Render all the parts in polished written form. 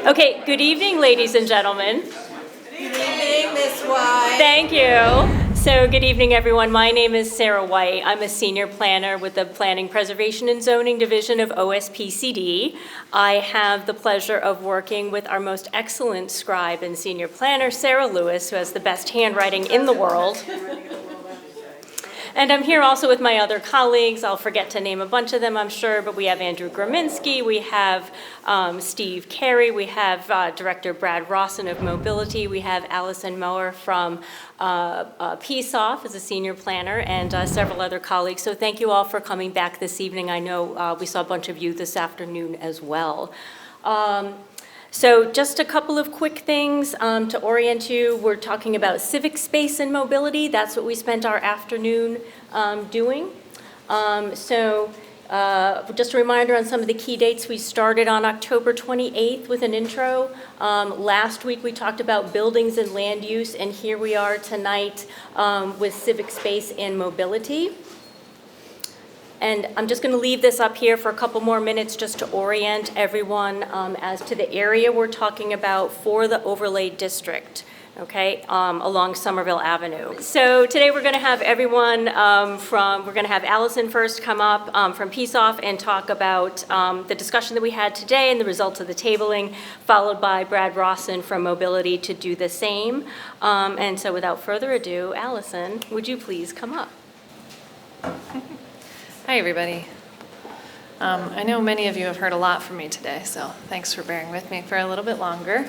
Okay, good evening, ladies and gentlemen. Good evening, Miss White. Thank you. So good evening, everyone. My name is Sarah White. I'm a senior planner with the Planning, Preservation, and Zoning Division of OSPCD. I have the pleasure of working with our most excellent scribe and senior planner, Sarah Lewis, who has the best handwriting in the world. And I'm here also with my other colleagues. I'll forget to name a bunch of them, I'm sure, but we have Andrew Graminski, we have Steve Carey, we have Director Brad Rawson of Mobility, we have Allison Mower from Peace Off as a senior planner, and several other colleagues. So thank you all for coming back this evening. I know we saw a bunch of you this afternoon as well. So just a couple of quick things to orient you. We're talking about civic space and mobility. That's what we spent our afternoon doing. Just a reminder on some of the key dates. We started on October 28th with an intro. Last week we talked about buildings and land use, and here we are tonight with civic space and mobility. And I'm just going to leave this up here for a couple more minutes just to orient everyone as to the area we're talking about for the overlay district, okay, along Somerville Avenue. So today we're going to have everyone we're going to have Allison first come up from Peace Off and talk about the discussion that we had today and the results of the tabling, followed by Brad Rawson from Mobility to do the same. And so without further ado, Allison, would you please come up? Hi, everybody. I know many of you have heard a lot from me today, so thanks for bearing with me for a little bit longer.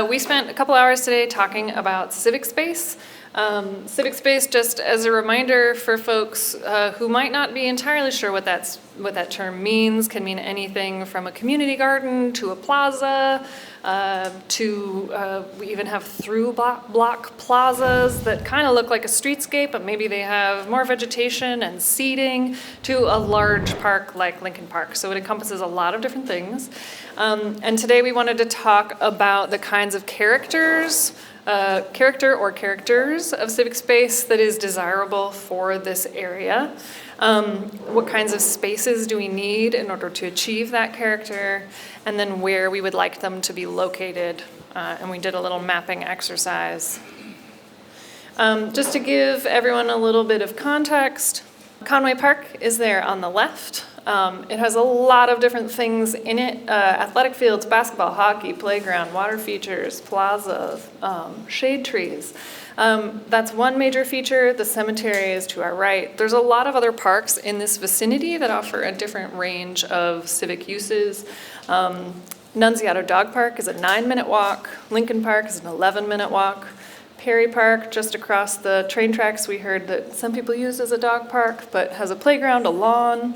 We spent a couple hours today talking about civic space. Civic space, just as a reminder for folks who might not be entirely sure what that term means, can mean anything from a community garden to a plaza, we even have through block plazas that kind of look like a streetscape, but maybe they have more vegetation and seating, to a large park like Lincoln Park. So it encompasses a lot of different things. And today we wanted to talk about the kinds of characters of civic space that is desirable for this area. What kinds of spaces do we need in order to achieve that character, and then where we would like them to be located. And we did a little mapping exercise. Just to give everyone a little bit of context, Conway Park is there on the left. It has a lot of different things in it, athletic fields, basketball, hockey, playground, water features, plaza, shade trees. That's one major feature. The cemetery is to our right. There's a lot of other parks in this vicinity that offer a different range of civic uses. Nunziato Dog Park is a 9-minute walk. Lincoln Park is an 11-minute walk. Perry Park, just across the train tracks, we heard that some people use as a dog park, but has a playground, a lawn,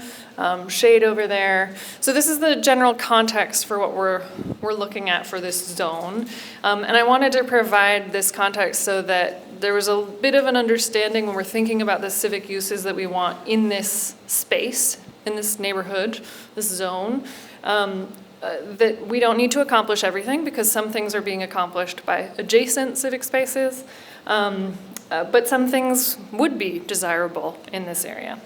shade over there. So this is the general context for what we're looking at for this zone. And I wanted to provide this context so that there was a bit of an understanding when we're thinking about the civic uses that we want in this space, in this neighborhood, this zone. That we don't need to accomplish everything because some things are being accomplished by adjacent civic spaces, but some things would be desirable in this area.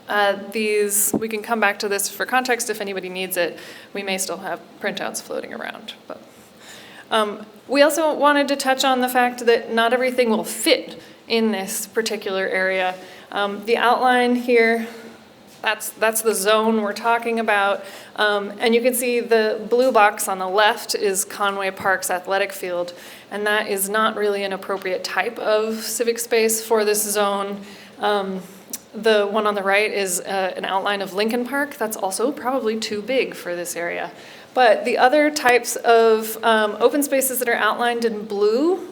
We can come back to this for context if anybody needs it. We may still have printouts floating around. But we also wanted to touch on the fact that not everything will fit in this particular area. The outline here, that's the zone we're talking about. And you can see the blue box on the left is Conway Park's athletic field, and that is not really an appropriate type of civic space for this zone. The one on the right is an outline of Lincoln Park. That's also probably too big for this area. But the other types of open spaces that are outlined in blue,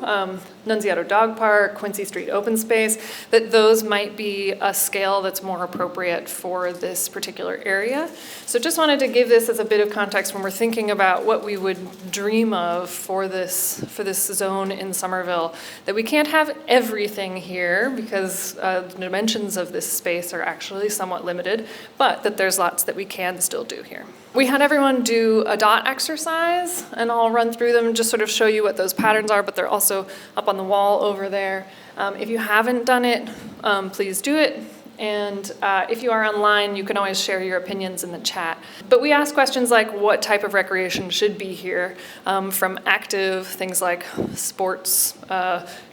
Nunziato Dog Park, Quincy Street Open Space, that those might be a scale that's more appropriate for this particular area. So just wanted to give this as a bit of context when we're thinking about what we would dream of for this zone in Somerville, that we can't have everything here because the dimensions of this space are actually somewhat limited, but that there's lots that we can still do here. We had everyone do a dot exercise, and I'll run through them and just sort of show you what those patterns are, but they're also up on the wall over there. If you haven't done it, please do it. And if you are online, you can always share your opinions in the chat. But we ask questions like what type of recreation should be here, from active, things like sports,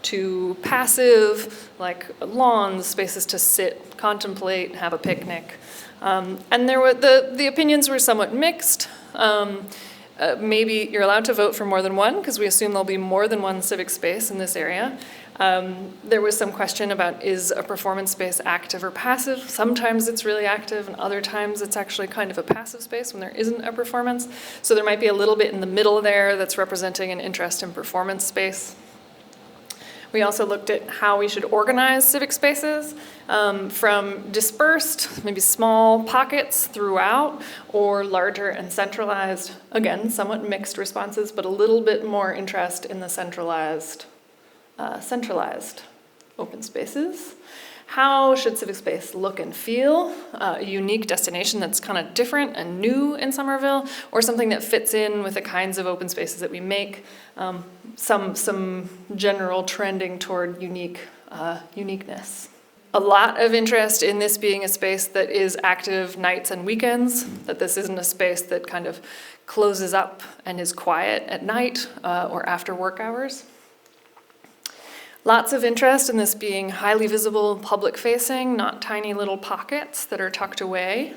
to passive, like lawns, spaces to sit, contemplate, have a picnic. And there were the opinions were somewhat mixed. Maybe you're allowed to vote for more than one, because we assume there'll be more than one civic space in this area. There was some question about, is a performance space active or passive? Sometimes it's really active, and other times it's actually kind of a passive space when there isn't a performance. So there might be a little bit in the middle there that's representing an interest in performance space. We also looked at how we should organize civic spaces, from dispersed, maybe small pockets throughout, or larger and centralized. Again, somewhat mixed responses, but a little bit more interest in the centralized open spaces. How should civic space look and feel? A unique destination that's kind of different and new in Somerville, or something that fits in with the kinds of open spaces that we make. Some general trending toward uniqueness. A lot of interest in this being a space that is active nights and weekends, that this isn't a space that kind of closes up and is quiet at night or after work hours. Lots of interest in this being highly visible, public-facing, not tiny little pockets that are tucked away.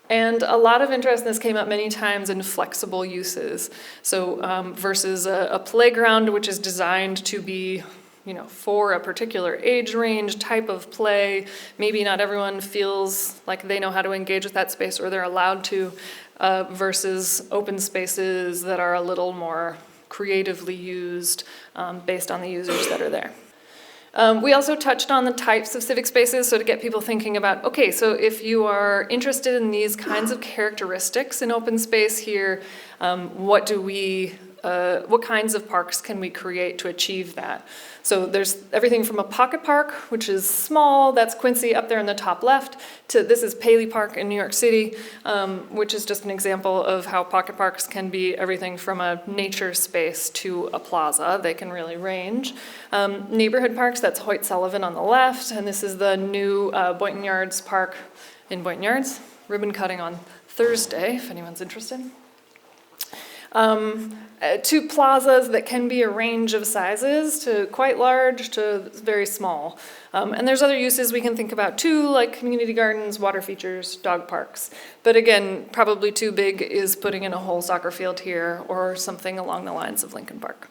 And a lot of interest, and this came up many times, in flexible uses. So versus a playground, which is designed to be, for a particular age range, type of play. Maybe not everyone feels like they know how to engage with that space or they're allowed to, versus open spaces that are a little more creatively used based on the users that are there. We also touched on the types of civic spaces, so to get people thinking about, okay, so if you are interested in these kinds of characteristics in open space here, what kinds of parks can we create to achieve that? So there's everything from a pocket park, which is small, that's Quincy up there in the top left, to this is Paley Park in New York City, which is just an example of how pocket parks can be everything from a nature space to a plaza. They can really range. Neighborhood parks, that's Hoyt Sullivan on the left, and this is the new Boynton Yards Park in Boynton Yards. Ribbon cutting on Thursday, if anyone's interested. To plazas that can be a range of sizes, to quite large to very small. And there's other uses we can think about too, like community gardens, water features, dog parks. But again, probably too big is putting in a whole soccer field here or something along the lines of Lincoln Park.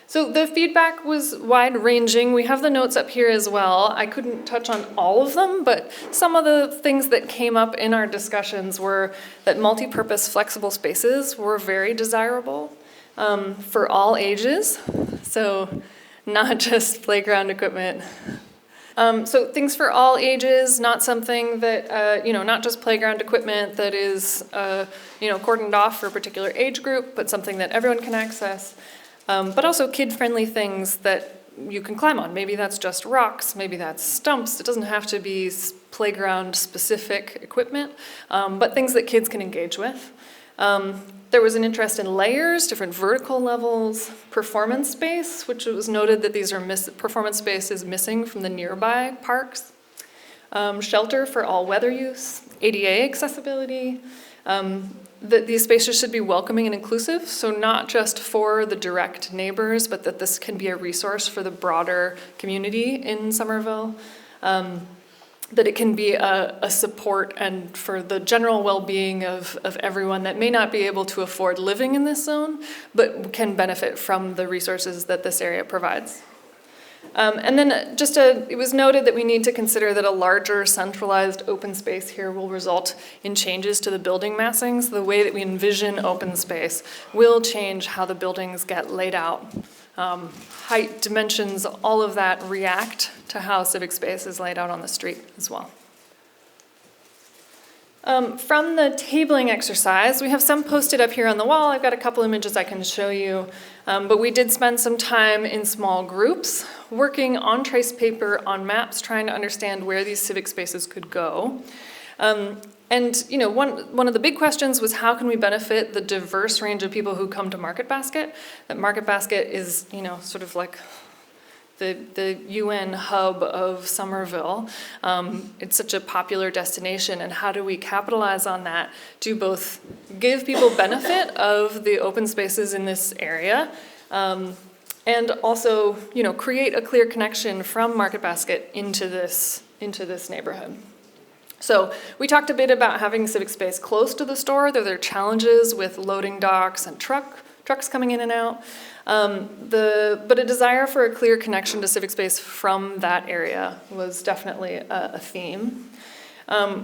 So the feedback was wide-ranging. We have the notes up here as well. I couldn't touch on all of them, but some of the things that came up in our discussions were that multi-purpose flexible spaces were very desirable for all ages, so not just playground equipment. So things for all ages, not something that, not just playground equipment that is, cordoned off for a particular age group, but something that everyone can access. But also kid-friendly things that you can climb on. Maybe that's just rocks, maybe that's stumps. It doesn't have to be playground-specific equipment, but things that kids can engage with. There was an interest in layers, different vertical levels, performance space, which it was noted that these are performance space is missing from the nearby parks. Shelter for all weather use, ADA accessibility, that these spaces should be welcoming and inclusive, so not just for the direct neighbors, but that this can be a resource for the broader community in Somerville. That it can be a support and for the general well-being of everyone that may not be able to afford living in this zone, but can benefit from the resources that this area provides. And then it was noted that we need to consider that a larger centralized open space here will result in changes to the building massings. The way that we envision open space will change how the buildings get laid out. Height, dimensions, all of that react to how civic space is laid out on the street as well. From the tabling exercise, we have some posted up here on the wall. I've got a couple images I can show you. But we did spend some time in small groups working on trace paper, on maps, trying to understand where these civic spaces could go. And one of the big questions was how can we benefit the diverse range of people who come to Market Basket? That Market Basket is, sort of like the UN hub of Somerville. It's such a popular destination, and how do we capitalize on that to both give people benefit of the open spaces in this area, and also, create a clear connection from Market Basket into this neighborhood. So we talked a bit about having civic space close to the store. There are challenges with loading docks and trucks coming in and out. But a desire for a clear connection to civic space from that area was definitely a theme.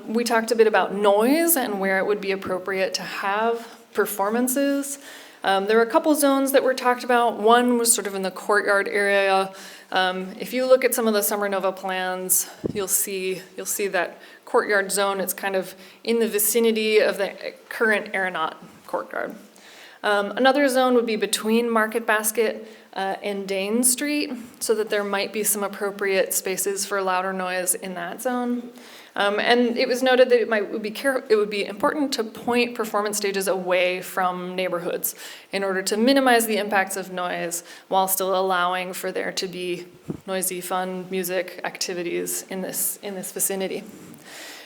We talked a bit about noise and where it would be appropriate to have performances. There were a couple zones that were talked about. One was sort of in the courtyard area. If you look at some of the Summer Nova plans, you'll see that courtyard zone. It's kind of in the vicinity of the current aeronaut courtyard. Another zone would be between Market Basket and Dane Street, so that there might be some appropriate spaces for louder noise in that zone. And it was noted that it would be important to point performance stages away from neighborhoods in order to minimize the impacts of noise while still allowing for there to be noisy, fun music activities in this vicinity.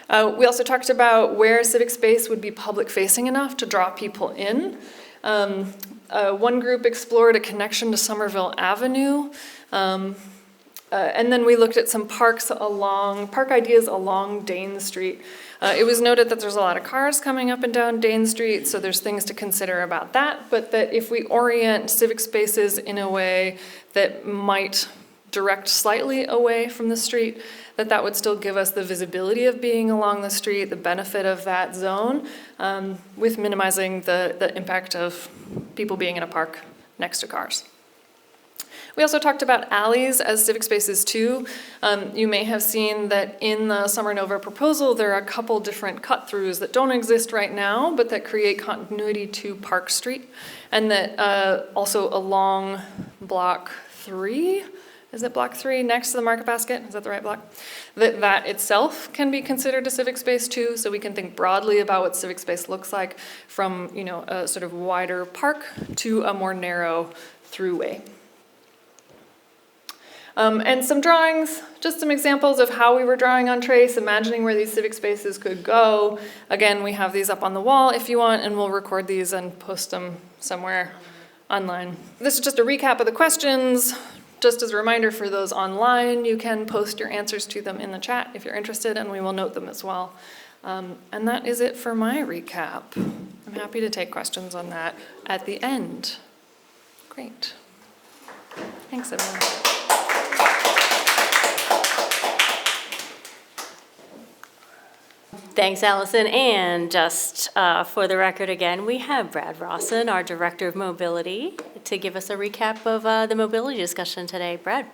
We also talked about where civic space would be public-facing enough to draw people in. One group explored a connection to Somerville Avenue. And then we looked at some park ideas along Dane Street. It was noted that there's a lot of cars coming up and down Dane Street, so there's things to consider about that, but that if we orient civic spaces in a way that might direct slightly away from the street, that would still give us the visibility of being along the street, the benefit of that zone, with minimizing the impact of people being in a park next to cars. We also talked about alleys as civic spaces too. You may have seen that in the Summer Nova proposal, there are a couple different cut-throughs that don't exist right now, but that create continuity to Park Street, and that also along Block 3, is it Block 3 next to the Market Basket? Is that the right block? That itself can be considered a civic space too, so we can think broadly about what civic space looks like from a sort of wider park to a more narrow throughway. And some drawings, just some examples of how we were drawing on trace, imagining where these civic spaces could go. Again, we have these up on the wall if you want, and we'll record these and post them somewhere online. This is just a recap of the questions. Just as a reminder for those online, you can post your answers to them in the chat if you're interested, and we will note them as well. And that is it for my recap. I'm happy to take questions on that at the end. Great. Thanks, everyone. Thanks, Allison. And just for the record again, we have Brad Rawson, our Director of Mobility, to give us a recap of the mobility discussion today. Brad.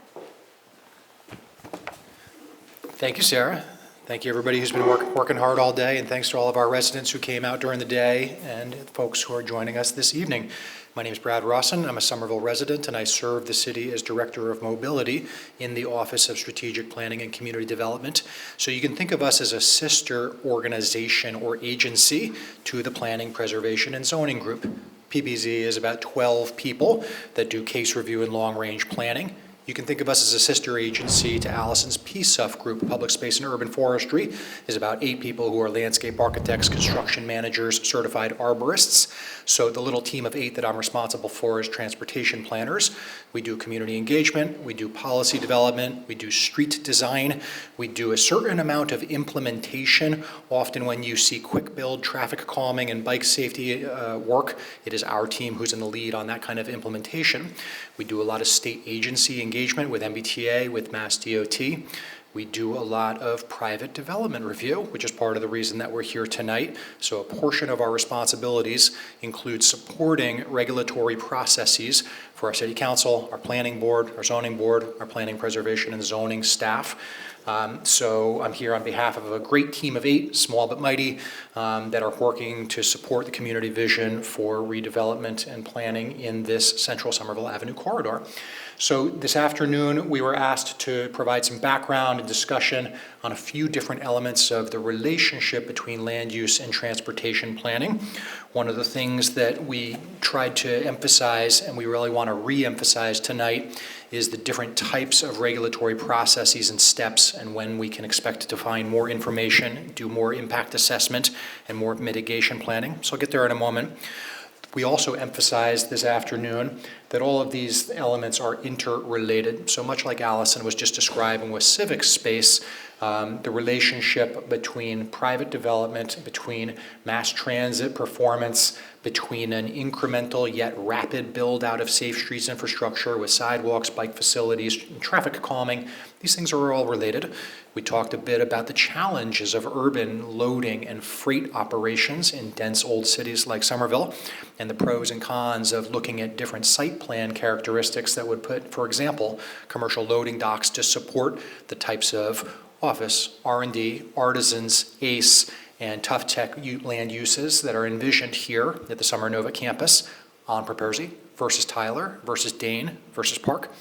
Thank you, Sarah. Thank you, everybody who's been working hard all day, and thanks to all of our residents who came out during the day and folks who are joining us this evening. My name is Brad Rawson. I'm a Somerville resident, and I serve the city as Director of Mobility in the Office of Strategic Planning and Community Development. So you can think of us as a sister organization or agency to the Planning, Preservation, and Zoning Group. PPZ is about 12 people that do case review and long-range planning. You can think of us as a sister agency to Allison's PSUF group, Public Space and Urban Forestry, is about 8 people who are landscape architects, construction managers, certified arborists. So the little team of 8 that I'm responsible for is transportation planners. We do community engagement, we do policy development, we do street design, we do a certain amount of implementation. Often when you see quick build, traffic calming, and bike safety work, it is our team who's in the lead on that kind of implementation. We do a lot of state agency engagement with MBTA, with Mass DOT. We do a lot of private development review, which is part of the reason that we're here tonight. So a portion of our responsibilities include supporting regulatory processes for our city council, our planning board, our zoning board, our planning, preservation, and zoning staff. So I'm here on behalf of a great team of 8, small but mighty, that are working to support the community vision for redevelopment and planning in this Central Somerville Avenue corridor. So this afternoon, we were asked to provide some background and discussion on a few different elements of the relationship between land use and transportation planning. One of the things that we tried to emphasize, and we really want to re-emphasize tonight, is the different types of regulatory processes and steps, and when we can expect to find more information, do more impact assessment, and more mitigation planning. So I'll get there in a moment. We also emphasized this afternoon that all of these elements are interrelated. So much like Allison was just describing with civic space, the relationship between private development, between mass transit performance, between an incremental yet rapid build out of safe streets infrastructure with sidewalks, bike facilities, and traffic calming, these things are all related. We talked a bit about the challenges of urban loading and freight operations in dense old cities like Somerville, and the pros and cons of looking at different site plan characteristics that would put, for example, commercial loading docks to support the types of office, R&D, artisans, ACE, and tough tech land uses that are envisioned here at the Summer Nova campus on Properzi versus Tyler versus Dane versus Park.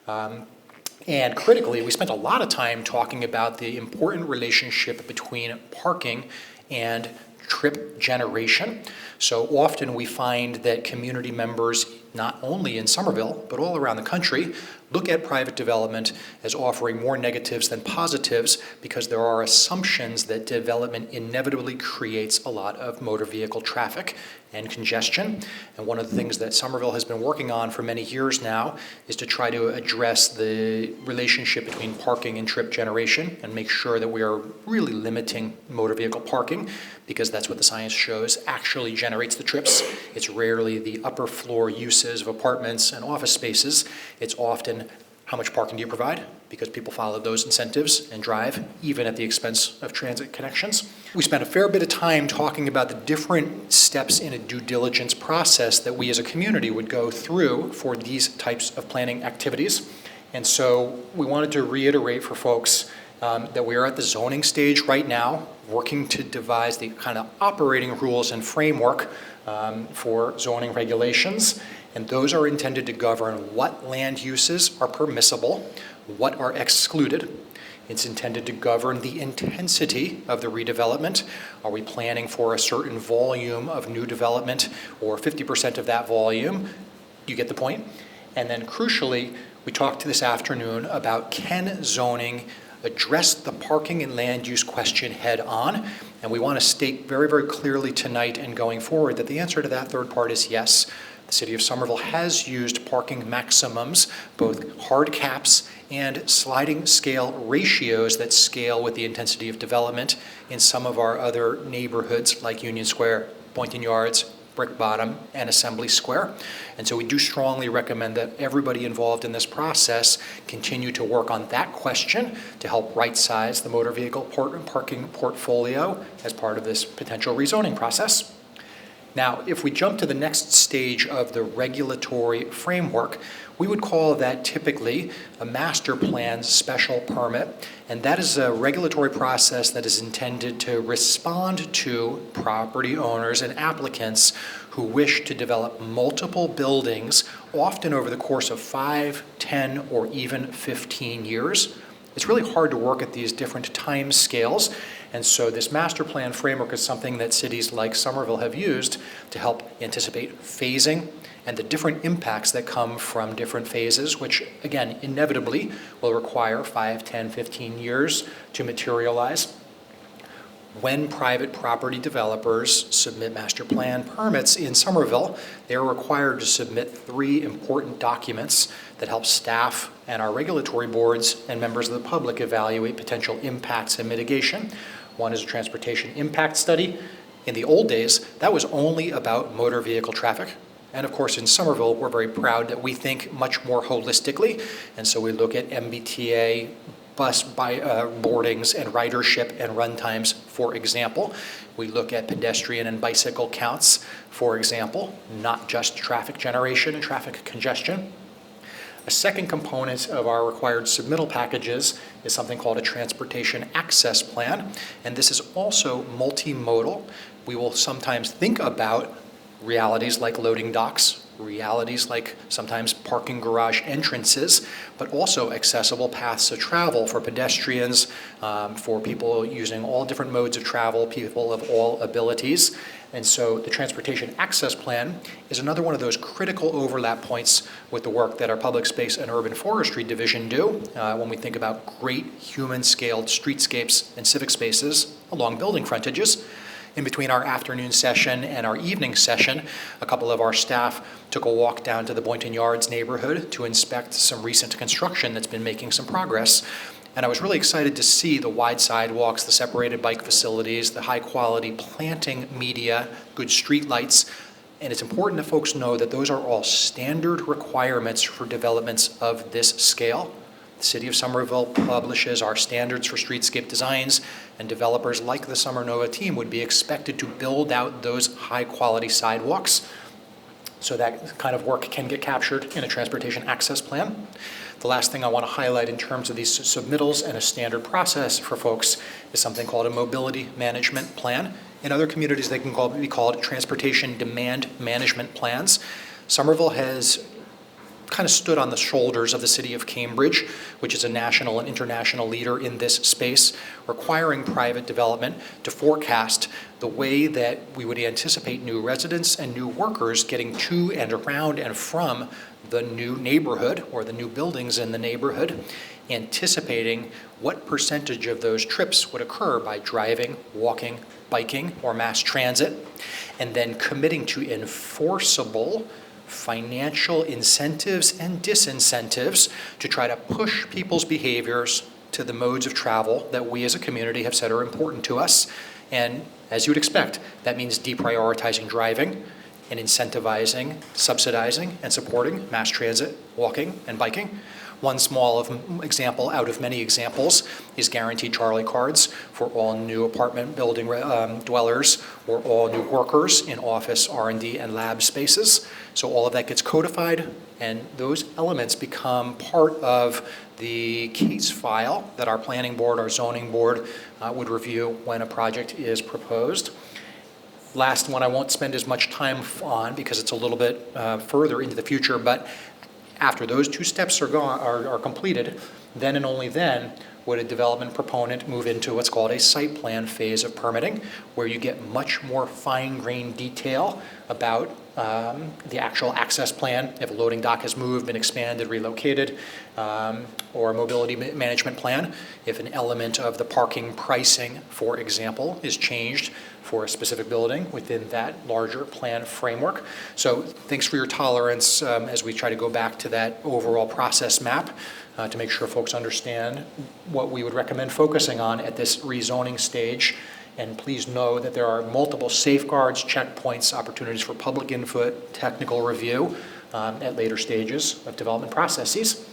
And critically, we spent a lot of time talking about the important relationship between parking and trip generation. So often we find that community members, not only in Somerville, but all around the country, look at private development as offering more negatives than positives because there are assumptions that development inevitably creates a lot of motor vehicle traffic and congestion. And one of the things that Somerville has been working on for many years now is to try to address the relationship between parking and trip generation and make sure that we are really limiting motor vehicle parking, because that's what the science shows actually generates the trips. It's rarely the upper floor uses of apartments and office spaces. It's often how much parking do you provide, because people follow those incentives and drive, even at the expense of transit connections. We spent a fair bit of time talking about the different steps in a due diligence process that we as a community would go through for these types of planning activities. And so we wanted to reiterate for folks that we are at the zoning stage right now, working to devise the kind of operating rules and framework for zoning regulations. And those are intended to govern what land uses are permissible, what are excluded. It's intended to govern the intensity of the redevelopment. Are we planning for a certain volume of new development or 50% of that volume? You get the point. And then crucially, we talked this afternoon about can zoning address the parking and land use question head on? And we want to state very, very clearly tonight and going forward that the answer to that third part is yes. The City of Somerville has used parking maximums, both hard caps and sliding scale ratios that scale with the intensity of development in some of our other neighborhoods like Union Square, Boynton Yards, Brick Bottom, and Assembly Square. And so we do strongly recommend that everybody involved in this process continue to work on that question to help right-size the motor vehicle parking portfolio as part of this potential rezoning process. Now, if we jump to the next stage of the regulatory framework, we would call that typically a master plan special permit, and that is a regulatory process that is intended to respond to property owners and applicants who wish to develop multiple buildings, often over the course of 5, 10, or even 15 years. It's really hard to work at these different time scales. And so this master plan framework is something that cities like Somerville have used to help anticipate phasing and the different impacts that come from different phases, which again, inevitably will require 5, 10, 15 years to materialize. When private property developers submit master plan permits in Somerville, they are required to submit 3 important documents that help staff and our regulatory boards and members of the public evaluate potential impacts and mitigation. One is a transportation impact study. In the old days, that was only about motor vehicle traffic. And of course, in Somerville, we're very proud that we think much more holistically. And so we look at MBTA, bus boardings and ridership and run times, for example. We look at pedestrian and bicycle counts, for example, not just traffic generation and traffic congestion. A second component of our required submittal packages is something called a transportation access plan, and this is also multimodal. We will sometimes think about realities like loading docks, realities like sometimes parking garage entrances, but also accessible paths of travel for pedestrians, for people using all different modes of travel, people of all abilities. And so the Transportation Access Plan is another one of those critical overlap points with the work that our Public Space and Urban Forestry Division do when we think about great human-scaled streetscapes and civic spaces along building frontages. In between our afternoon session and our evening session, a couple of our staff took a walk down to the Boynton Yards neighborhood to inspect some recent construction that's been making some progress. And I was really excited to see the wide sidewalks, the separated bike facilities, the high-quality planting media, good street lights. And it's important that folks know that those are all standard requirements for developments of this scale. The City of Somerville publishes our standards for streetscape designs, and developers like the SummerNova team would be expected to build out those high-quality sidewalks. So that kind of work can get captured in a transportation access plan. The last thing I want to highlight in terms of these submittals and a standard process for folks is something called a mobility management plan. In other communities, they can be called transportation demand management plans. Somerville has kind of stood on the shoulders of the city of Cambridge, which is a national and international leader in this space, requiring private development to forecast the way that we would anticipate new residents and new workers getting to and around and from the new neighborhood or the new buildings in the neighborhood, anticipating what percentage of those trips would occur by driving, walking, biking, or mass transit, and then committing to enforceable financial incentives and disincentives to try to push people's behaviors to the modes of travel that we as a community have said are important to us. And as you would expect, that means deprioritizing driving and incentivizing, subsidizing, and supporting mass transit, walking, and biking. One small example out of many examples is guaranteed Charlie cards for all new apartment building dwellers or all new workers in office, R&D, and lab spaces. So all of that gets codified, and those elements become part of the case file that our planning board, our zoning board would review when a project is proposed. Last one I won't spend as much time on because it's a little bit further into the future, but after those two steps are completed, then and only then would a development proponent move into what's called a site plan phase of permitting, where you get much more fine-grained detail about the actual access plan, if a loading dock has moved, been expanded, relocated, or a mobility management plan, if an element of the parking pricing, for example, is changed for a specific building within that larger plan framework. So thanks for your tolerance as we try to go back to that overall process map to make sure folks understand what we would recommend focusing on at this rezoning stage. And please know that there are multiple safeguards, checkpoints, opportunities for public input, technical review at later stages of development processes.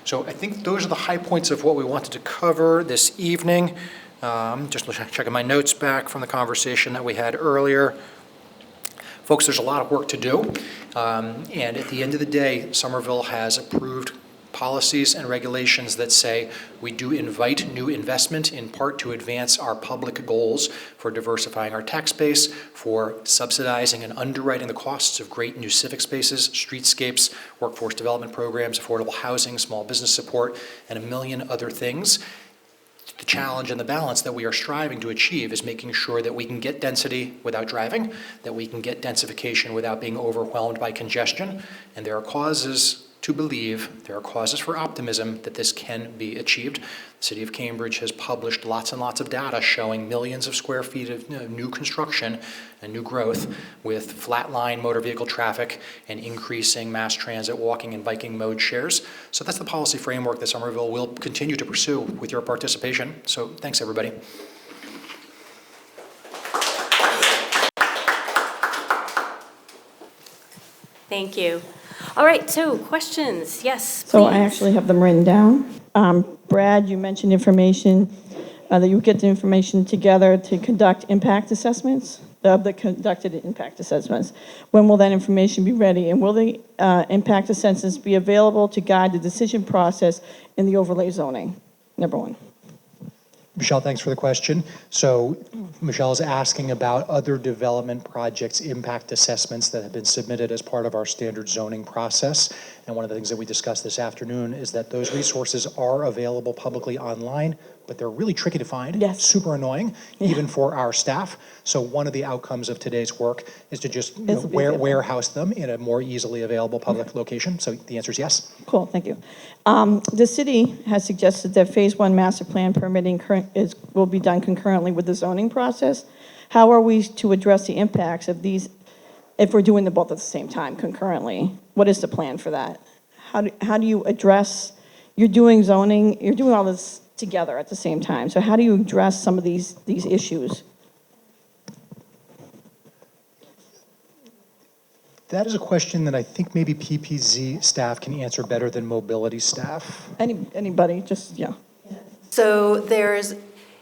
So I think those are the high points of what we wanted to cover this evening. Just checking my notes back from the conversation that we had earlier. Folks, there's a lot of work to do. And at the end of the day, Somerville has approved policies and regulations that say we do invite new investment in part to advance our public goals for diversifying our tax base, for subsidizing and underwriting the costs of great new civic spaces, streetscapes, workforce development programs, affordable housing, small business support, and a million other things. The challenge and the balance that we are striving to achieve is making sure that we can get density without driving, that we can get densification without being overwhelmed by congestion, and there are causes to believe, there are causes for optimism that this can be achieved. The City of Cambridge has published lots and lots of data showing millions of square feet of new construction and new growth with flatline motor vehicle traffic and increasing mass transit, walking, and biking mode shares. So that's the policy framework that Somerville will continue to pursue with your participation. So thanks, everybody. Thank you. All right, so questions? Yes, please. So I actually have them written down. Brad, you mentioned information, that you would get the information together to conduct impact assessments, the conducted impact assessments. When will that information be ready? And will the impact assessments be available to guide the decision process in the overlay zoning? Number one. Michelle, thanks for the question. So Michelle is asking about other development projects' impact assessments that have been submitted as part of our standard zoning process. And one of the things that we discussed this afternoon is that those resources are available publicly online, but they're really tricky to find. Yes. Super annoying, even for our staff. So one of the outcomes of today's work is to just warehouse them in a more easily available public location. So the answer is yes. Cool, thank you. The city has suggested that Phase 1 master plan permitting will be done concurrently with the zoning process. How are we to address the impacts of these if we're doing them both at the same time concurrently? What is the plan for that? How do you address, you're doing zoning, you're doing all this together at the same time. So how do you address some of these issues? That is a question that I think maybe PPZ staff can answer better than mobility staff. Anybody, just, yeah. So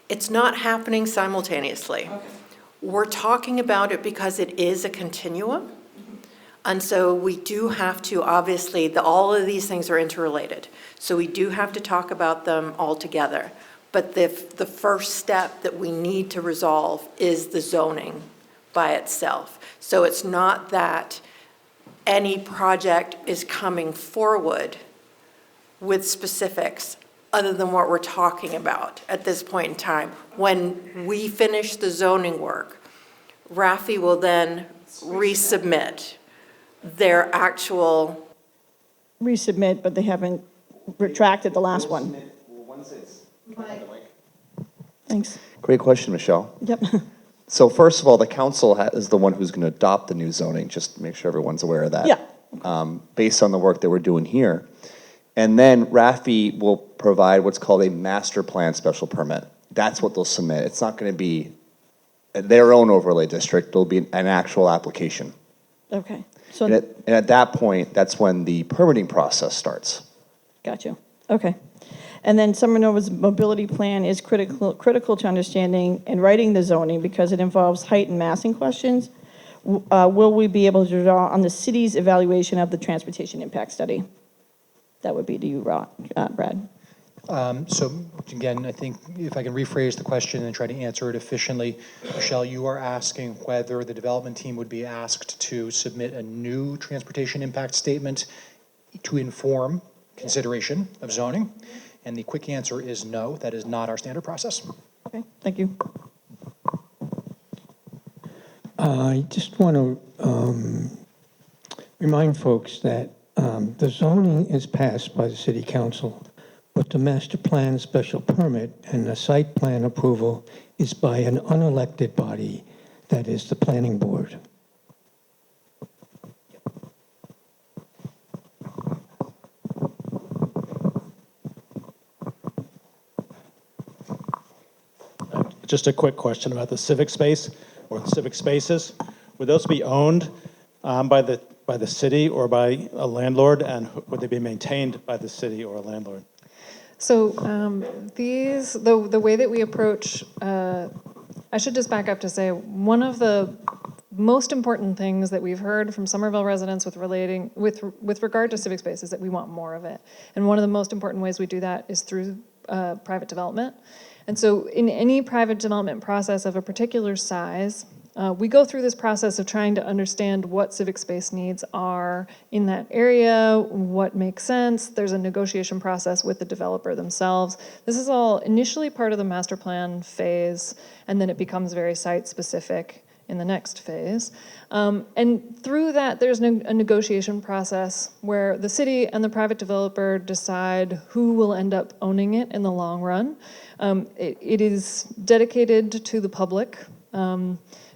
it's not happening simultaneously. Okay. We're talking about it because it is a continuum. And so we do have to, obviously, all of these things are interrelated. So we do have to talk about them all together. But the first step that we need to resolve is the zoning by itself. So it's not that any project is coming forward with specifics other than what we're talking about at this point in time. When we finish the zoning work, Rafi will then resubmit their actual... Resubmit, but they haven't retracted the last one. Thanks. Great question, Michelle. Yep. So first of all, the council is the one who's going to adopt the new zoning, just to make sure everyone's aware of that. Yeah. Based on the work that we're doing here. And then Rafi will provide what's called a master plan special permit. That's what they'll submit. It's not going to be their own overlay district. It'll be an actual application. Okay. So And at that point, that's when the permitting process starts. got you. Okay. And then Summer Nova's mobility plan is critical to understanding and writing the zoning because it involves height and massing questions. Will we be able to draw on the city's evaluation of the transportation impact study? That would be to you, Brad. So again, I think if I can rephrase the question and try to answer it efficiently, Michelle, you are asking whether the development team would be asked to submit a new transportation impact statement to inform consideration of zoning. And the quick answer is no, that is not our standard process. Okay, thank you. I just want to remind folks that the zoning is passed by the city council, but the master plan special permit and the site plan approval is by an unelected body, that is the planning board. Just a quick question about the civic space or the civic spaces. Would those be owned by the city or by a landlord, and would they be maintained by the city or a landlord? So the way that we approach, I should just back up to say, one of the most important things that we've heard from Somerville residents with regard to civic space is that we want more of it. And one of the most important ways we do that is through private development. And so in any private development process of a particular size, we go through this process of trying to understand what civic space needs are in that area, what makes sense. There's a negotiation process with the developer themselves. This is all initially part of the master plan phase, and then it becomes very site-specific in the next phase. And through that, there's a negotiation process where the city and the private developer decide who will end up owning it in the long run. It is dedicated to the public,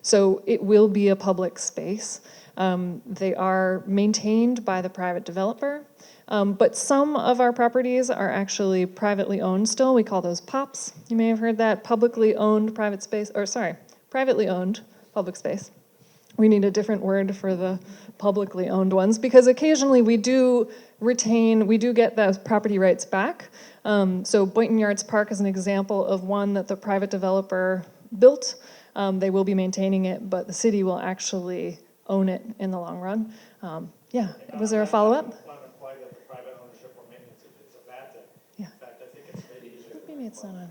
so it will be a public space. They are maintained by the private developer, but some of our properties are actually privately owned still. We call those POPs. You may have heard that, publicly owned private space, or sorry, privately owned public space. We need a different word for the publicly owned ones because occasionally we do get those property rights back. So Boynton Yards Park is an example of one that the private developer built. They will be maintaining it, but the city will actually own it in the long run. Yeah, was there a follow-up? Not imply that the private ownership or maintenance is a bad thing. Yeah. In fact, I think it's maybe Maybe it's not on.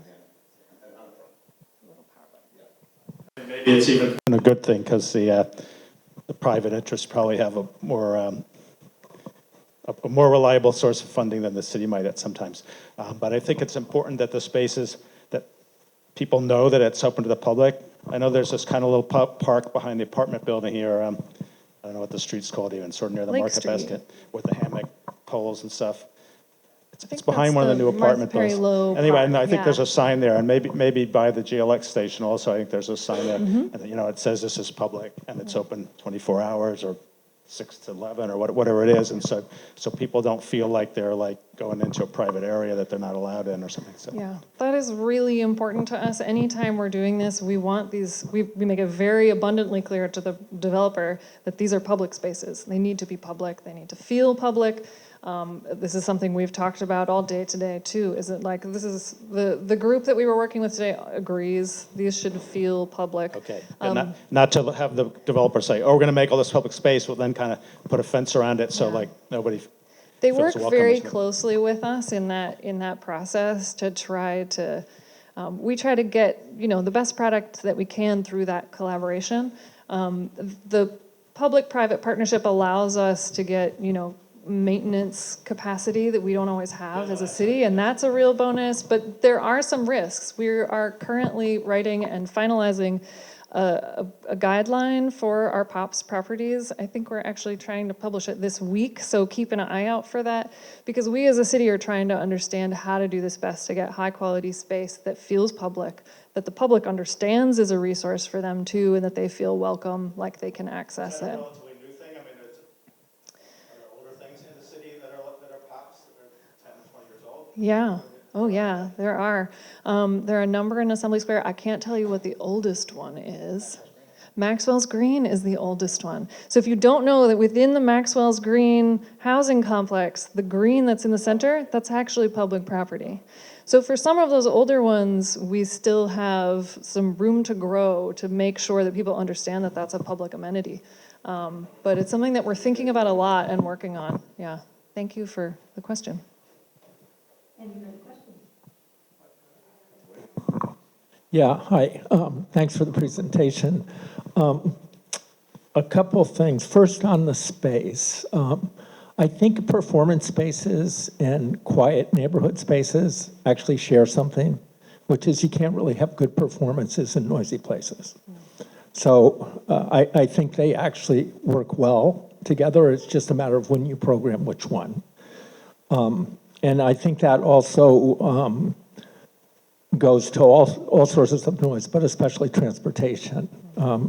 Maybe it's even a good thing, because the private interests probably have a more reliable source of funding than the city might at sometimes. But I think it's important that the spaces, that people know that it's open to the public. I know there's this kind of little park behind the apartment building here. I don't know what the street's called even, sort of near the Lake Market Street. Basket, with the hammock poles and stuff. It's think behind that's one of the the new apartment Martha Perry buildings. Low Anyway, Park, and I think there's yeah. a sign there, and maybe by the GLX station also, I think there's a sign there. And, it says this is public, and it's open 24 hours, or 6 to 11, or whatever it is. And so people don't feel like they're like going into a private area that they're not allowed in or something. So. Yeah, that is really important to us. Anytime we're doing this, we want these, we make it very abundantly clear to the developer that these are public spaces. They need to be public, they need to feel public. This is something we've talked about all day today too, is it like, this is, the group that we were working with today agrees, these should feel public. Okay, and not to have the developer say, oh, we're going to make all this public space, well then kind of put a fence around it so like nobody They feels work welcome or very something. closely with us in that process to try to, we try to get, the best product that we can through that collaboration. The public-private partnership allows us to get, maintenance capacity that we don't always have as a city, and that's a real bonus, but there are some risks. We are currently writing and finalizing a guideline for our POPs properties. I think we're actually trying to publish it this week, so keep an eye out for that, because we as a city are trying to understand how to do this best to get high-quality space that feels public, that the public understands is a resource for them too, and that they feel welcome, like they can access it. Relatively new thing. I mean, are there older things in the city that are POPs that are 10, 20 years old? Yeah. Oh, yeah, there are. There are a number in Assembly Square. I can't tell you what the oldest one is. Maxwell's Green is the oldest one. So if you don't know that within the Maxwell's Green housing complex, the green that's in the center, that's actually public property. So for some of those older ones, we still have some room to grow to make sure that people understand that that's a public amenity. But it's something that we're thinking about a lot and working on. Yeah, thank you for the question. Yeah, hi. Thanks for the presentation. A couple of things. First, on the space. I think performance spaces and quiet neighborhood spaces actually share something, which is you can't really have good performances in noisy places. So I think they actually work well together. It's just a matter of when you program which one. And I think that also goes to all sources of noise, but especially transportation.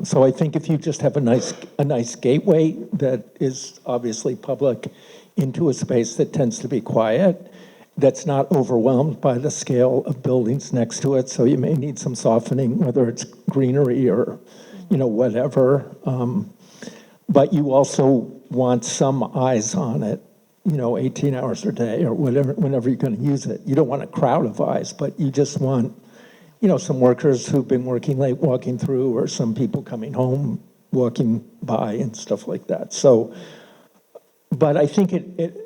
So I think if you just have a nice gateway that is obviously public into a space that tends to be quiet, that's not overwhelmed by the scale of buildings next to it. So you may need some softening, whether it's greenery or, whatever. But you also want some eyes on it, 18 hours a day or whatever, whenever you're going to use it. You don't want a crowd of eyes, but you just want, some workers who've been working late walking through, or some people coming home walking by and stuff like that. So, but I think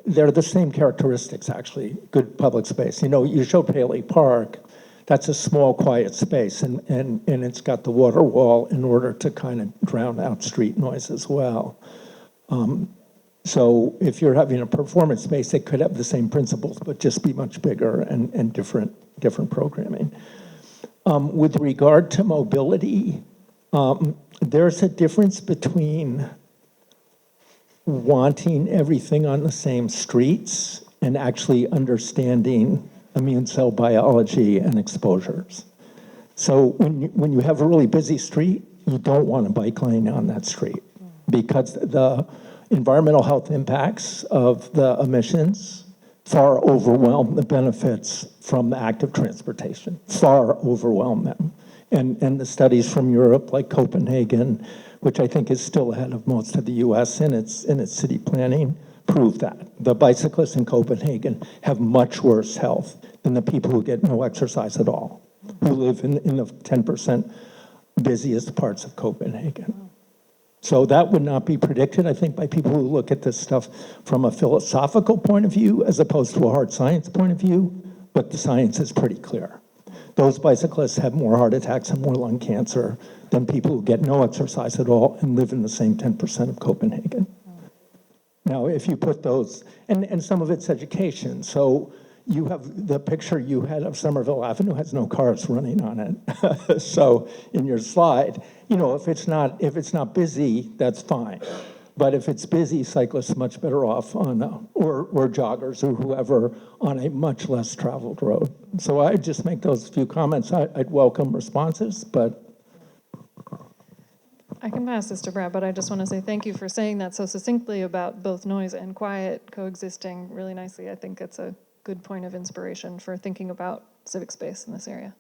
they're the same characteristics, actually, good public space. You showed Paley Park, that's a small, quiet space, and it's got the water wall in order to kind of drown out street noise as well. So if you're having a performance space, it could have the same principles, but just be much bigger and different programming. With regard to mobility, there's a difference between wanting everything on the same streets and actually understanding immune cell biology and exposures. So when you have a really busy street, you don't want a bike lane on that street, because the environmental health impacts of the emissions far overwhelm the benefits from the active transportation, far overwhelm them. And the studies from Europe, like Copenhagen, which I think is still ahead of most of the US in its city planning, prove that. The bicyclists in Copenhagen have much worse health than the people who get no exercise at all, who live in the 10% busiest parts of Copenhagen. So that would not be predicted, I think, by people who look at this stuff from a philosophical point of view as opposed to a hard science point of view, but the science is pretty clear. Those bicyclists have more heart attacks and more lung cancer than people who get no exercise at all and live in the same 10% of Copenhagen. Now, if you put those, and some of it's education, so you have the picture you had of Somerville Avenue has no cars running on it. So in your slide, you know, if it's not busy, that's fine. But if it's busy, cyclists are much better off on, or joggers or whoever, on a much less traveled road. So I'd just make those few comments. I'd welcome responses, but. I can pass this to Brad, but I just want to say thank you for saying that so succinctly about both noise and quiet coexisting really nicely. I think it's a good point of inspiration for thinking about civic space in this area.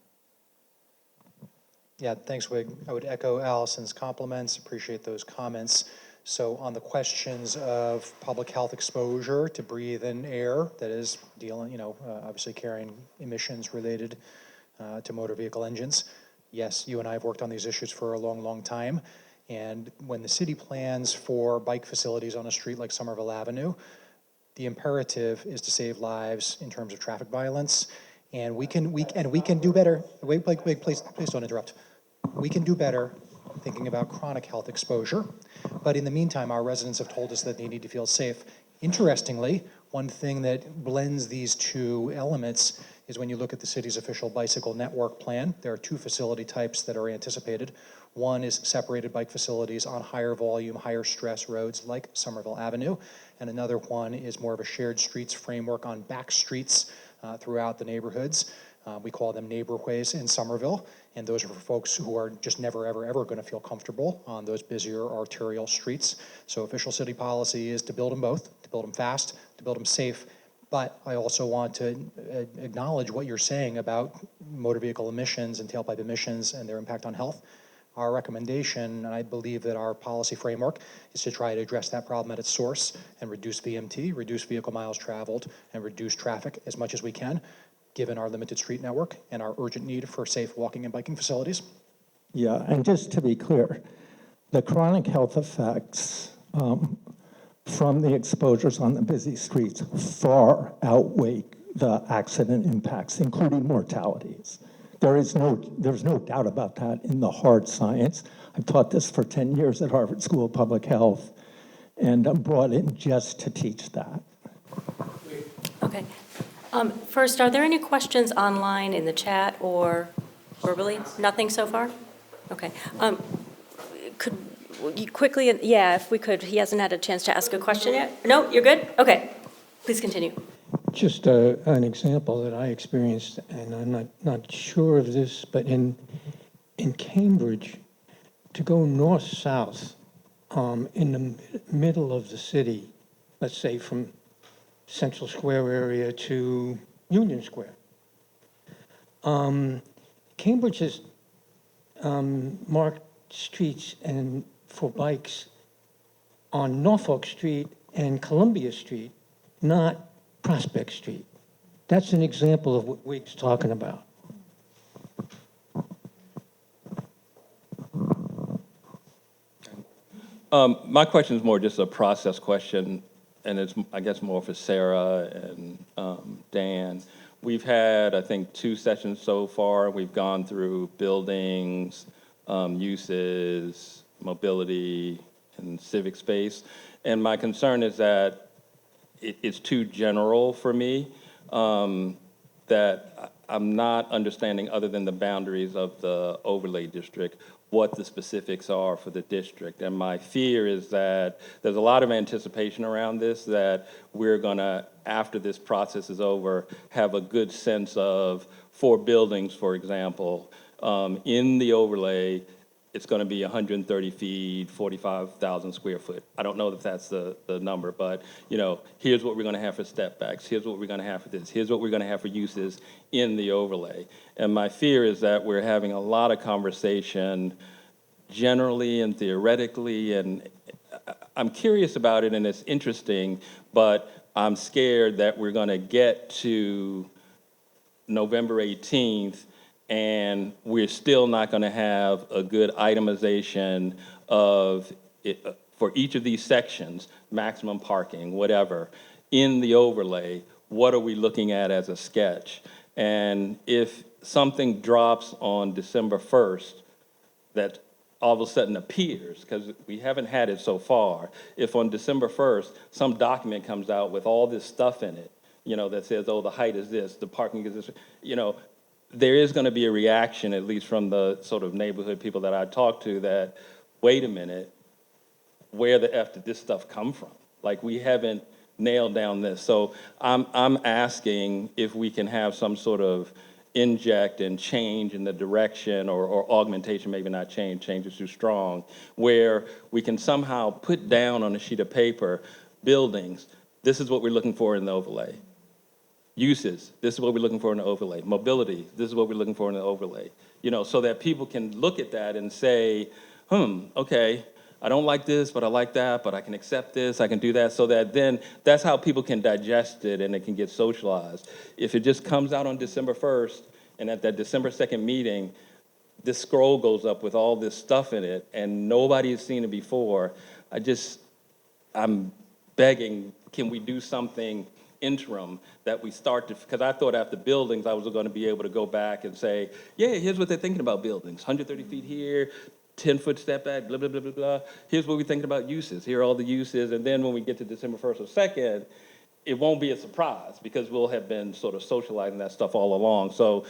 Yeah, thanks, Wig. I would echo Allison's compliments, appreciate those comments. So on the questions of public health exposure to breathe in air that is dealing, obviously carrying emissions related to motor vehicle engines, yes, you and I have worked on these issues for a long, long time. And when the city plans for bike facilities on a street like Somerville Avenue, the imperative is to save lives in terms of traffic violence. And we can do better. Wait, please don't interrupt. We can do better thinking about chronic health exposure. But in the meantime, our residents have told us that they need to feel safe. Interestingly, one thing that blends these two elements is when you look at the city's official bicycle network plan, there are two facility types that are anticipated. One is separated bike facilities on higher volume, higher stress roads like Somerville Avenue, and another one is more of a shared streets framework on back streets throughout the neighborhoods. We call them neighborways in Somerville, and those are for folks who are just never, ever, ever going to feel comfortable on those busier arterial streets. So official city policy is to build them both, to build them fast, to build them safe. But I also want to acknowledge what you're saying about motor vehicle emissions and tailpipe emissions and their impact on health. Our recommendation, and I believe that our policy framework, is to try to address that problem at its source and reduce VMT, reduce vehicle miles traveled, and reduce traffic as much as we can, given our limited street network and our urgent need for safe walking and biking facilities. Yeah, and just to be clear, the chronic health effects from the exposures on the busy streets far outweigh the accident impacts, including mortalities. There's no doubt about that in the hard science. I've taught this for 10 years at Harvard School of Public Health, and I'm brought in just to teach that. Okay. First, are there any questions online in the chat or verbally? Nothing so far? Okay. Could you quickly, if we could, he hasn't had a chance to ask a question yet? No, you're good? Okay. Please continue. Just an example that I experienced, and I'm not sure of this, but in Cambridge, to go north-south in the middle of the city, let's say from Central Square area to Union Square, Cambridge has marked streets and for bikes on Norfolk Street and Columbia Street, not Prospect Street. That's an example of what Wig's talking about. My question is more just a process question, and it's, I guess, more for Sarah and Dan. We've had, I think, 2 sessions so far. We've gone through buildings, uses, mobility, and civic space. And my concern is that it's too general for me, that I'm not understanding, other than the boundaries of the overlay district, what the specifics are for the district. And my fear is that there's a lot of anticipation around this, that we're gonna, after this process is over, have a good sense of, for buildings, for example, in the overlay, it's going to be 130 feet, 45,000 square foot. I don't know if that's the number, but here's what we're going to have for step backs. Here's what we're going to have for this. Here's what we're going to have for uses in the overlay. And my fear is that we're having a lot of conversation generally and theoretically, and I'm curious about it and it's interesting, but I'm scared that we're going to get to November 18th and we're still not going to have a good itemization of it, for each of these sections, maximum parking, whatever, in the overlay. What are we looking at as a sketch? And if something drops on December 1st that all of a sudden appears, because we haven't had it so far, if on December 1st, some document comes out with all this stuff in it, that says, oh, the height is this, the parking is this, there is going to be a reaction, at least from the sort of neighborhood people that I talk to, that, wait a minute, where the F did this stuff come from? Like, we haven't nailed down this. So I'm asking if we can have some sort of inject and change in the direction or augmentation, maybe not change is too strong, where we can somehow put down on a sheet of paper buildings, this is what we're looking for in the overlay. Uses, this is what we're looking for in the overlay. Mobility, this is what we're looking for in the overlay. So that people can look at that and say, okay, I don't like this, but I like that, but I can accept this, I can do that, so that then that's how people can digest it and it can get socialized. If it just comes out on December 1st, and at that December 2nd meeting, this scroll goes up with all this stuff in it, and nobody has seen it before, I'm begging, can we do something interim that we start to, because I thought after buildings, I was going to be able to go back and say, yeah, here's what they're thinking about buildings, 130 feet here, 10-foot step back, blah, blah, blah, blah, blah. Here's what we're thinking about uses. Here are all the uses. And then when we get to December 1st or 2nd, it won't be a surprise because we'll have been sort of socializing that stuff all along. So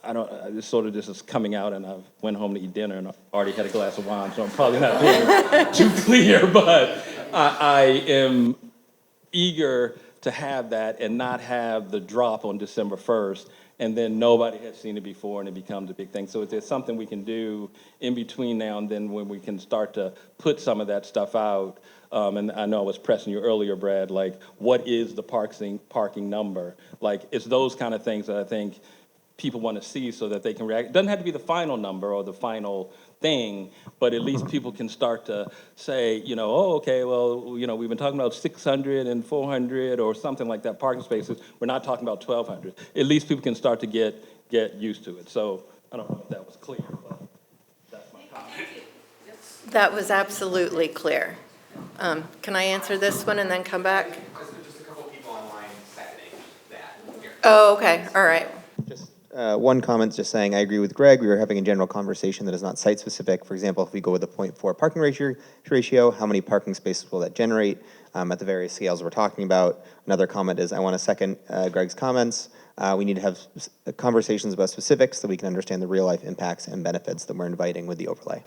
this is coming out, and I went home to eat dinner and I already had a glass of wine, so I'm probably not being too clear, but I am eager to have that and not have the drop on December 1st, and then nobody has seen it before and it becomes a big thing. So is there something we can do in between now and then when we can start to put some of that stuff out? And I know I was pressing you earlier, Brad, like, what is the parking number? Like, it's those kind of things that I think people want to see so that they can react. It doesn't have to be the final number or the final thing, but at least people can start to say, oh, okay, well, we've been talking about 600 and 400 or something like that parking spaces. We're not talking about 1,200. At least people can start to get used to it. So I don't know if that was clear, but that's my comment. That was absolutely clear. Can I answer this one and then come back? Just a couple people online seconding that here. Oh, okay, all right. Just one comment, just saying, I agree with Greg. We were having a general conversation that is not site-specific. For example, if we go with a 0.4 parking ratio, how many parking spaces will that generate at the various scales we're talking about? Another comment is, I want to second Greg's comments. We need to have conversations about specifics so we can understand the real-life impacts and benefits that we're inviting with the overlay.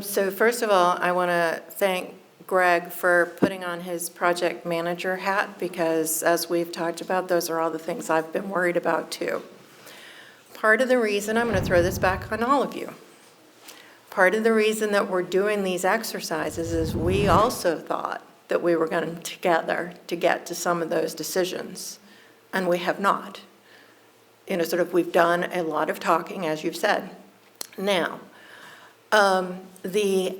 So first of all, I want to thank Greg for putting on his project manager hat, because as we've talked about, those are all the things I've been worried about too. Part of the reason, I'm going to throw this back on all of you, part of the reason that we're doing these exercises is we also thought that we were going together to get to some of those decisions, and we have not. We've done a lot of talking, as you've said. Now, the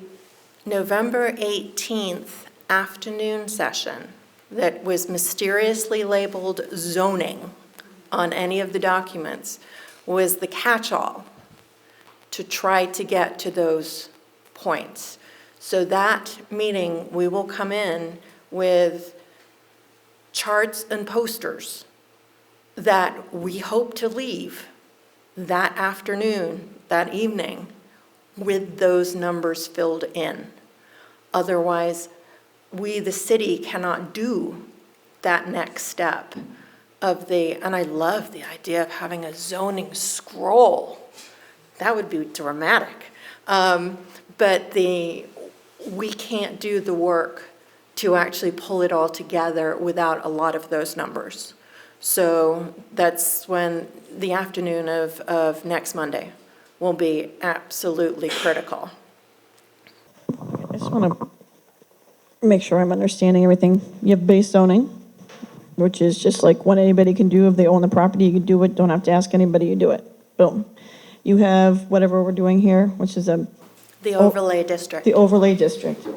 November 18th afternoon session that was mysteriously labeled zoning on any of the documents was the catch-all to try to get to those points. So that meeting, we will come in with charts and posters that we hope to leave that afternoon, that evening, with those numbers filled in. Otherwise, we, the city, cannot do that next step and I love the idea of having a zoning scroll. That would be dramatic. But we can't do the work to actually pull it all together without a lot of those numbers. So that's when the afternoon of next Monday will be absolutely critical. I just want to make sure I'm understanding everything. You have base zoning, which is just like what anybody can do. If they own the property, you can do it. Don't have to ask anybody, you do it. Boom. You have whatever we're doing here, which is The overlay district. the overlay district,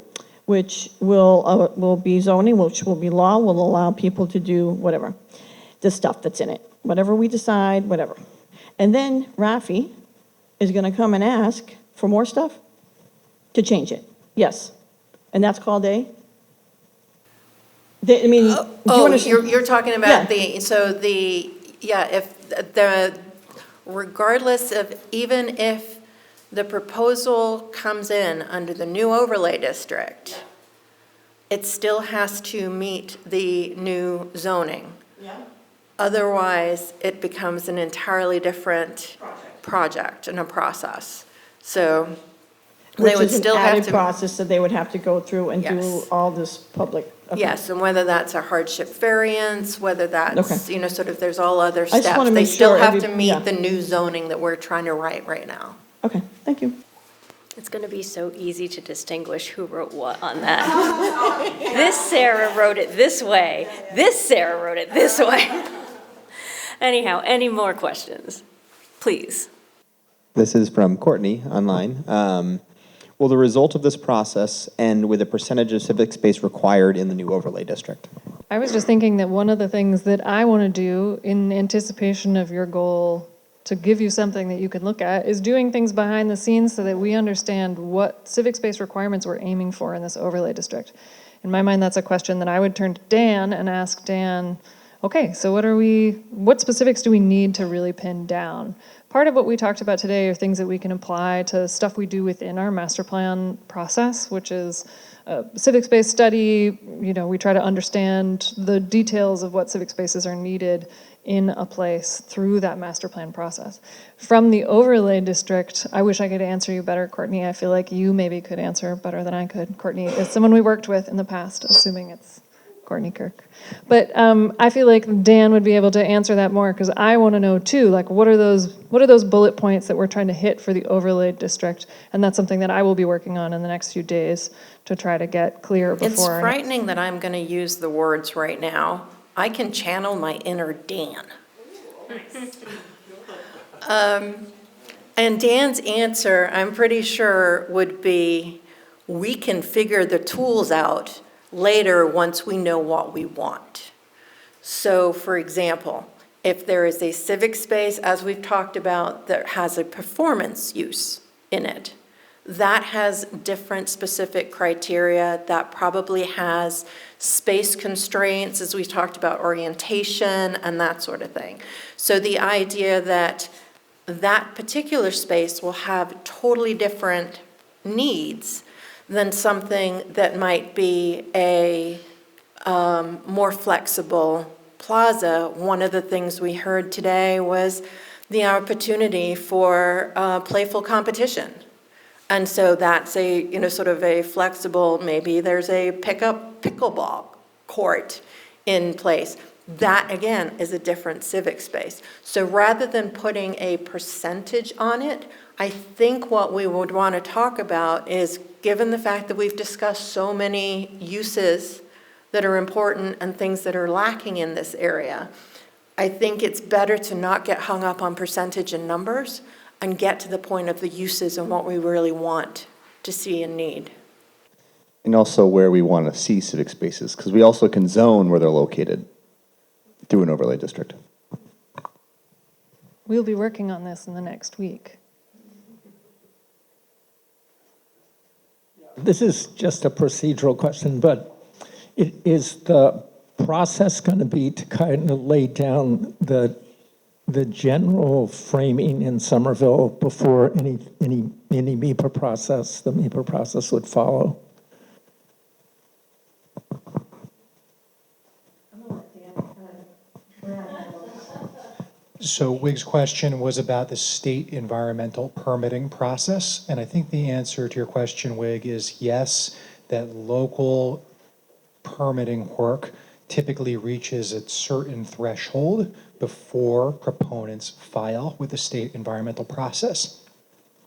which will be zoning, which will be law, will allow people to do whatever, the stuff that's in it, whatever we decide, whatever. And then Rafi is going to come and ask for more stuff to change it. Yes. And that's called a? I mean, do you Oh, understand? you're talking Yeah. about regardless of, even if the proposal comes in under the new overlay district, it still has to meet the new zoning. Otherwise, it becomes an entirely different project and a process. So they Which would is an still have added to. process that they would have to go through and do Yes. all this public. Okay. Yes, and whether that's a hardship variance, whether that's, Okay. sort of, there's all other just steps. wanna They make still sure have every- to meet yeah. the new zoning that we're trying to write right now. Okay, thank you. It's going to be so easy to distinguish who wrote what on that. This Sarah wrote it this way. This Sarah wrote it this way. Anyhow, any more questions? Please. This is from Courtney online. Will the result of this process end with a percentage of civic space required in the new overlay district? I was just thinking that one of the things that I want to do in anticipation of your goal to give you something that you can look at is doing things behind the scenes so that we understand what civic space requirements we're aiming for in this overlay district. In my mind, that's a question that I would turn to Dan and ask Dan, okay, so what specifics do we need to really pin down? Part of what we talked about today are things that we can apply to stuff we do within our master plan process, which is a civic space study. We try to understand the details of what civic spaces are needed in a place through that master plan process. From the overlay district, I wish I could answer you better, Courtney. I feel like you maybe could answer better than I could. Courtney is someone we worked with in the past, assuming it's Courtney Kirk. But I feel like Dan would be able to answer that more, because I want to know too, like what are those bullet points that we're trying to hit for the overlay district? And that's something that I will be working on in the next few days to try to get clear before. It's frightening that I'm going to use the words right now. I can channel my inner Dan. And Dan's answer, I'm pretty sure, would be, we can figure the tools out later once we know what we want. So, for example, if there is a civic space, as we've talked about, that has a performance use in it, that has different specific criteria, that probably has space constraints, as we talked about, orientation and that sort of thing. So the idea that that particular space will have totally different needs than something that might be a more flexible plaza. One of the things we heard today was the opportunity for playful competition. And so that's a, sort of a flexible, maybe there's a pickleball court in place. That, again, is a different civic space. So rather than putting a percentage on it, I think what we would want to talk about is, given the fact that we've discussed so many uses that are important and things that are lacking in this area, I think it's better to not get hung up on percentage and numbers and get to the point of the uses and what we really want to see and need. And also where we want to see civic spaces, because we also can zone where they're located through an overlay district. We'll be working on this in the next week. This is just a procedural question, but is the process going to be to kind of lay down the general framing in Somerville before any MEPA process, the MEPA process would follow? So Wig's question was about the state environmental permitting process, and I think the answer to your question, Wig, is yes, that local permitting work typically reaches a certain threshold before proponents file with the state environmental process.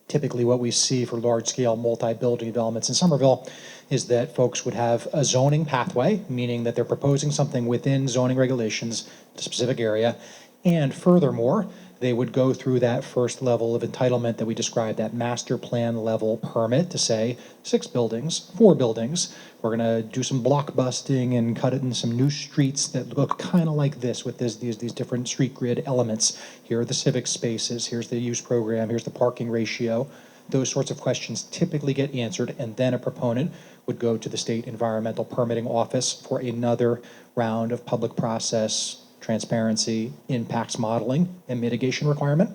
Typically what we see for large-scale multi-building developments in Somerville is that folks would have a zoning pathway, meaning that they're proposing something within zoning regulations, a specific area, and furthermore, they would go through that first level of entitlement that we described, that master plan level permit to say 6 buildings, 4 buildings. We're going to do some block busting and cut it in some new streets that look kind of like this with these different street grid elements. Here are the civic spaces. Here's the use program. Here's the parking ratio. Those sorts of questions typically get answered, and then a proponent would go to the State Environmental Permitting Office for another round of public process, transparency, impacts modeling, and mitigation requirement.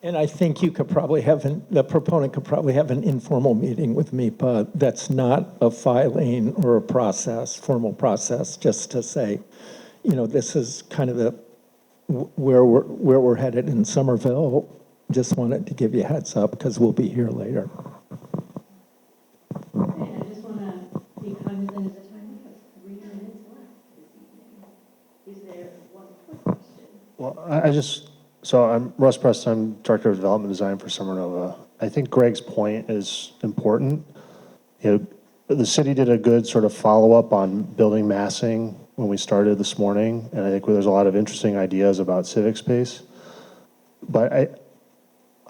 And I think you could probably the proponent could probably have an informal meeting with me, but that's not a filing or a formal process, just to say, this is kind of where we're headed in Somerville. Just wanted to give you a heads up because we'll be here later. I just want to be cognizant of the time because 3 minutes left this evening. Is there one quick question? Well, so I'm Russ Preston, I'm Director of Development Design for Summer Nova. I think Greg's point is important. The city did a good sort of follow-up on building massing when we started this morning, and I think there's a lot of interesting ideas about civic space. But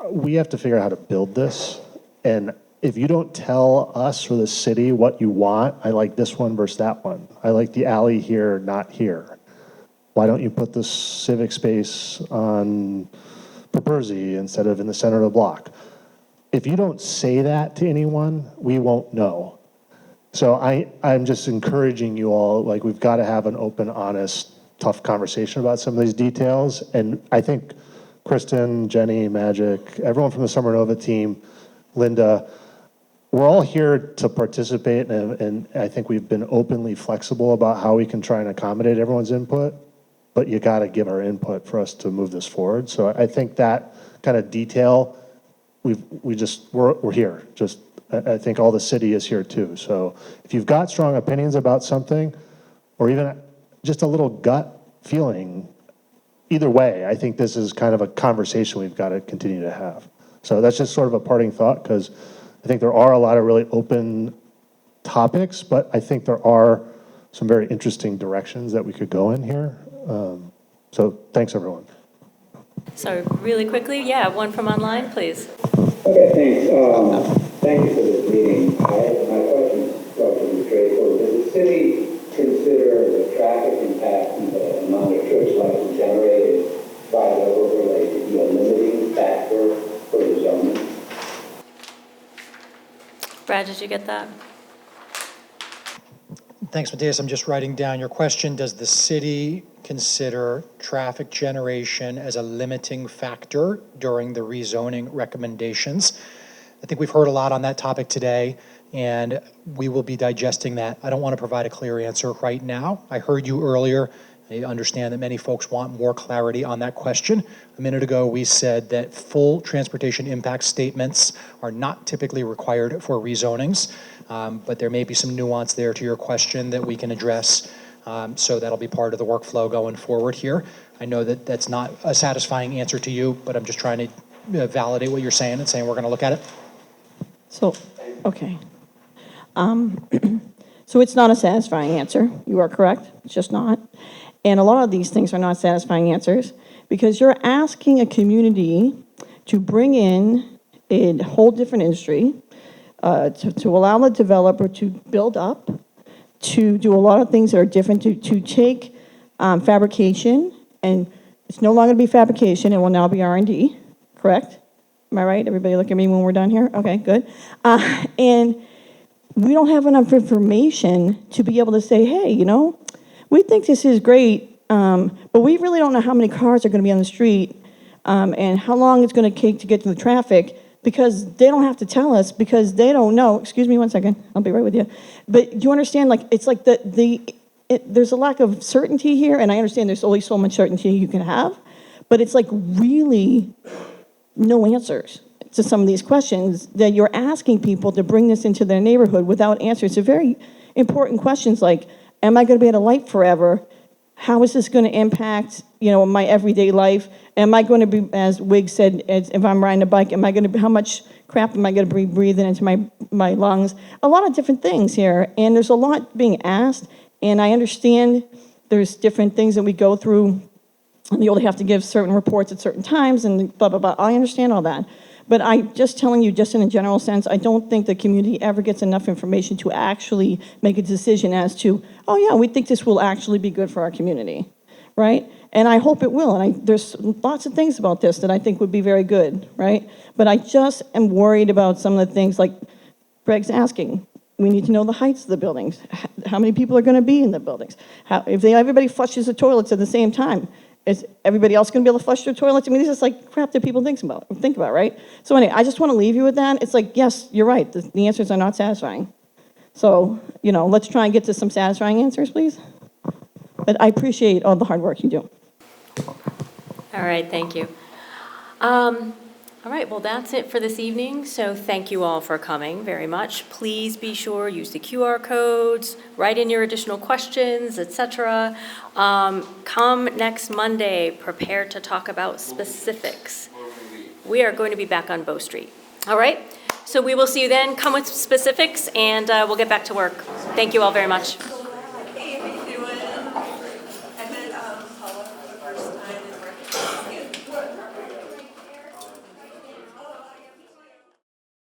we have to figure out how to build this, and if you don't tell us or the city what you want, I like this one versus that one. I like the alley here, not here. Why don't you put this civic space on Properzi instead of in the center of the block? If you don't say that to anyone, we won't know. So I'm just encouraging you all, we've got to have an open, honest, tough conversation about some of these details. And I think Kristen, Jenny, Magic, everyone from the Summer Nova team, Linda, we're all here to participate, and I think we've been openly flexible about how we can try and accommodate everyone's input. But you got to give our input for us to move this forward. So I think that kind of detail, we're here. I think all the city is here too. So if you've got strong opinions about something, or even just a little gut feeling, either way, I think this is kind of a conversation we've got to continue to have. So that's just sort of a parting thought, because I think there are a lot of really open topics, but I think there are some very interesting directions that we could go in here. So thanks, everyone. So really quickly, one from online, please. Okay, thanks. Thank you for this meeting. My question is relatively straightforward. Does the city consider the traffic impact and the amount of trips likely generated by the overlay to be a limiting factor for the zoning? Brad, did you get that? Thanks, Matthias. I'm just writing down your question. Does the city consider traffic generation as a limiting factor during the rezoning recommendations? I think we've heard a lot on that topic today, and we will be digesting that. I don't want to provide a clear answer right now. I heard you earlier. I understand that many folks want more clarity on that question. A minute ago, we said that full transportation impact statements are not typically required for rezonings, but there may be some nuance there to your question that we can address. So that'll be part of the workflow going forward here. I know that that's not a satisfying answer to you, but I'm just trying to validate what you're saying and saying we're going to look at it. So, okay. So it's not a satisfying answer. You are correct. It's just not. And a lot of these things are not satisfying answers because you're asking a community to bring in a whole different industry, to allow the developer to build up, to do a lot of things that are different, to take fabrication, and it's no longer to be fabrication, it will now be R&D, correct? Am I right? Everybody look at me when we're done here? Okay, good. And we don't have enough information to be able to say, hey, we think this is great, but we really don't know how many cars are going to be on the street and how long it's going to take to get to the traffic, because they don't have to tell us, because they don't know. Excuse me one second. I'll be right with you. But do you understand, it's like there's a lack of certainty here, and I understand there's only so much certainty you can have, but it's like really no answers to some of these questions that you're asking people to bring this into their neighborhood without answers. They're very important questions like, am I going to be at a light forever? How is this going to impact, my everyday life? Am I going to be, as Wig said, if I'm riding a bike, how much crap am I going to be breathing into my lungs? A lot of different things here, and there's a lot being asked, and I understand there's different things that we go through, and you only have to give certain reports at certain times, and blah, blah, blah. I understand all that. But I'm just telling you, just in a general sense, I don't think the community ever gets enough information to actually make a decision as to, oh yeah, we think this will actually be good for our community, right? And I hope it will, and there's lots of things about this that I think would be very good, right? But I just am worried about some of the things like Greg's asking. We need to know the heights of the buildings, how many people are going to be in the buildings. If everybody flushes the toilets at the same time, is everybody else going to be able to flush their toilets? I mean, this is like crap that people think about, right? So anyway, I just want to leave you with that. It's like, yes, you're right. The answers are not satisfying. So, let's try and get to some satisfying answers, please. But I appreciate all the hard work you do. All right, thank you. All right, well, that's it for this evening, so thank you all for coming very much. Please be sure, use the QR codes, write in your additional questions, etc. Come next Monday, prepared to talk about specifics. We are going to be back on Bow Street. All right, so we will see you then. Come with specifics, and we'll get back to work. Thank you all very much.